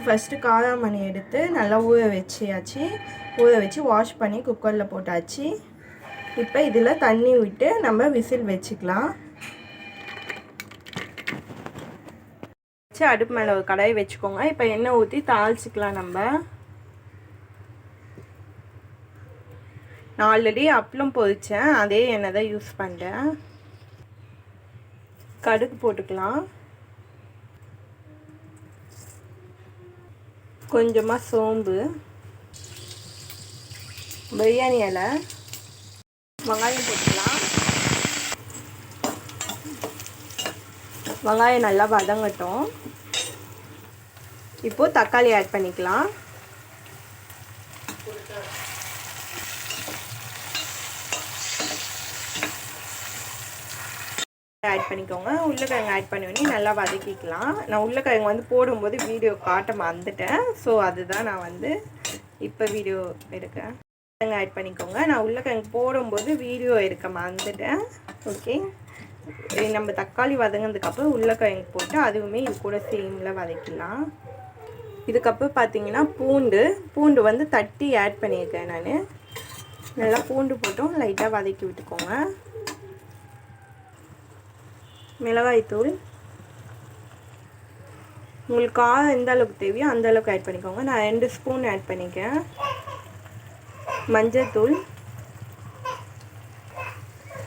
First காராமணி எடுத்து நல்லா ஊற வச்சியாச்சு. ஊற வச்சு வாஷ் பண்ணி குக்கரில் போட்டாச்சு. இப்போ இதில் தண்ணி விட்டு நம்ம விசில் வச்சுக்கலாம். வச்சு அடுப்பு மேலே ஒரு கடாய் வச்சுக்கோங்க. இப்போ எண்ணெய் ஊற்றி தாளிச்சிக்கலாம். நான் ஆல்ரெடி அப்பளம் பொரித்தேன், அதே எண்ணெய் தான் யூஸ் பண்ணுறேன். கடுகு போட்டுக்கலாம். கொஞ்சமாக சோம்பு, பிரியாணி இலை, வெங்காயம் போட்டுக்கலாம். வெங்காயம் நல்லா வதங்கட்டும். இப்போது தக்காளி ஆட் பண்ணிக்கலாம். ஆட் பண்ணிக்கோங்க. உருளைக்கிழங்கு ஆட் பண்ணி நல்லா வதக்கிக்கலாம். நான் உருளைக்கிழங்கு வந்து போடும்போது வீடியோ காட்ட மறந்துட்டேன். ஸோ அதுதான் நான் வந்து இப்போ வீடியோ எடுக்கிறேன். ஆட் பண்ணிக்கோங்க. நான் உருளைக்கிழங்கு போடும்போது வீடியோ எடுக்க மறந்துட்டேன். ஓகே, நம்ம தக்காளி வதங்கினதுக்கப்புறம் உருளைக்கிழங்கு போட்டு அதுவுமே இது கூட சேமில் வதக்கிடலாம். இதுக்கப்புறம் பார்த்தீங்கன்னா பூண்டு வந்து தட்டி ஆட் பண்ணியிருக்கேன். நான் நல்லா பூண்டு போட்டும் லைட்டாக வதக்கி விட்டுக்கோங்க. மிளகாய்த்தூள் உங்களுக்கு காரம் எந்த அளவுக்கு தேவையோ அந்த அளவுக்கு ஆட் பண்ணிக்கோங்க. நான் 2 ஸ்பூன் ஆட் பண்ணிக்கேன். மஞ்சள்தூள்.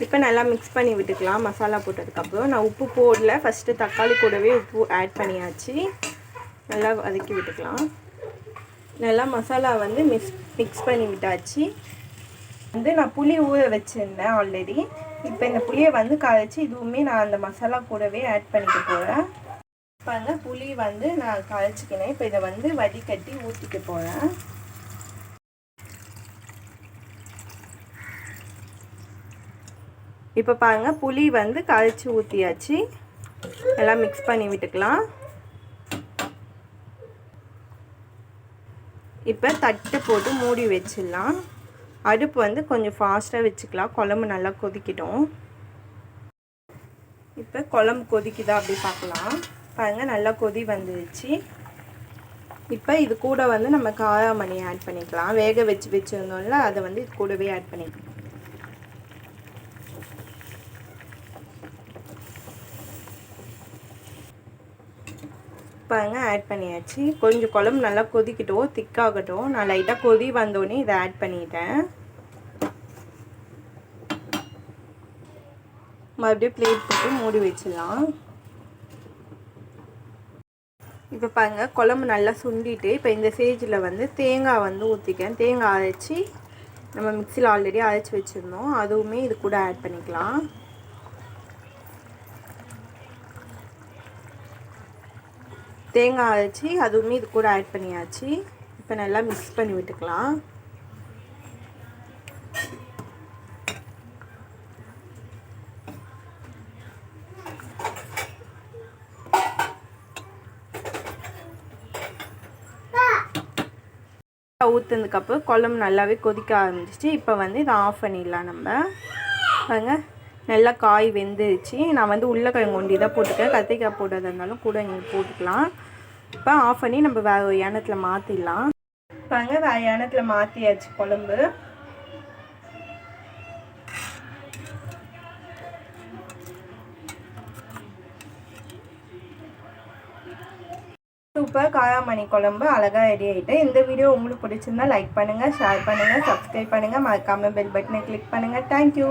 இப்போ நல்லா மிக்ஸ் பண்ணி விட்டுக்கலாம். மசாலா போட்டதுக்கப்புறம் நான் உப்பு போடல, ஃபஸ்ட்டு தக்காளி கூடவே உப்பு ஆட் பண்ணியாச்சு. நல்லா வதக்கி விட்டுக்கலாம். நல்லா மசாலா வந்து மிக்ஸ் பண்ணி விட்டாச்சு. வந்து நான் புளி ஊற வச்சுருந்தேன் ஆல்ரெடி. இப்போ இந்த புளியை வந்து கரைச்சி இதுவுமே நான் அந்த மசாலா கூடவே ஆட் பண்ணிக்க போகிறேன். இப்போ அந்த புளி வந்து நான் கரைச்சிக்கினேன். இப்போ இதை வந்து வடிகட்டி ஊற்றிக்க போகிறேன். இப்போ பாருங்கள், புளி வந்து கரைச்சி ஊற்றியாச்சு. எல்லாம் மிக்ஸ் பண்ணி விட்டுக்கலாம். இப்போ தட்டை போட்டு மூடி வச்சிடலாம். அடுப்பு வந்து கொஞ்சம் ஃபாஸ்ட்டாக வச்சுக்கலாம். குழம்பு நல்லா கொதிக்கிடும். இப்போ குழம்பு கொதிக்குதா அப்படி பார்க்கலாம். பாருங்கள், நல்லா கொதி வந்துடுச்சு. இப்போ இது கூட வந்து நம்ம காராமணி ஆட் பண்ணிக்கலாம். வேக வச்சுருந்தோம்ல, அதை வந்து இது கூடவே ஆட் பண்ணிக்கலாம். பாருங்க, ஆட் பண்ணியாச்சு. கொஞ்சம் குழம்பு நல்லா கொதிக்கிட்டோம், திக்காகட்டும். நான் லைட்டாக கொதி வந்தோடனே இதை ஆட் பண்ணிட்டேன். மறுபடியும் பிளேட் போட்டு மூடி வச்சிடலாம். இப்போ பாருங்கள், குழம்பு நல்லா சுண்டிட்டு இப்போ இந்த ஸ்டேஜில் வந்து தேங்காய் வந்து ஊற்றிக்கேன். தேங்காய் அரைச்சி நம்ம மிக்சியில் ஆல்ரெடி அரைச்சி வச்சுருந்தோம், அதுவுமே இது கூட ஆட் பண்ணிக்கலாம். தேங்காய் அரைச்சி அதுவுமே இது கூட ஆட் பண்ணியாச்சு. இப்போ நல்லா மிக்ஸ் பண்ணி விட்டுக்கலாம். ஊற்றுனதுக்கப்புறம் குழம்பு நல்லாவே கொதிக்க ஆரம்பிச்சிச்சு. இப்போ வந்து இதை ஆஃப் பண்ணிடலாம். நம்ம பாருங்க, நல்லா காய் வெந்துருச்சு. நான் வந்து உருளைக்கிழங்கு ஒண்டி தான் போட்டுக்கேன். கத்திரிக்காய் போட்டதாக இருந்தாலும் கூட நீங்கள் போட்டுக்கலாம். இப்போ ஆஃப் பண்ணி நம்ம வேறு ஒரு எண்ணத்தில் மாற்றிடலாம். பாருங்க, வேறு எண்ணத்தில் மாற்றியாச்சு குழம்பு. சூப்பர் காராமணி குழம்பு அழகாக ரெடி ஆகிட்டு. இந்த வீடியோ உங்களுக்கு பிடிச்சிருந்தா லைக் பண்ணுங்கள், ஷேர் பண்ணுங்கள், சப்ஸ்கிரைப் பண்ணுங்கள், மறக்காமல் பெல் பட்டனை கிளிக் பண்ணுங்கள். தேங்க்யூ.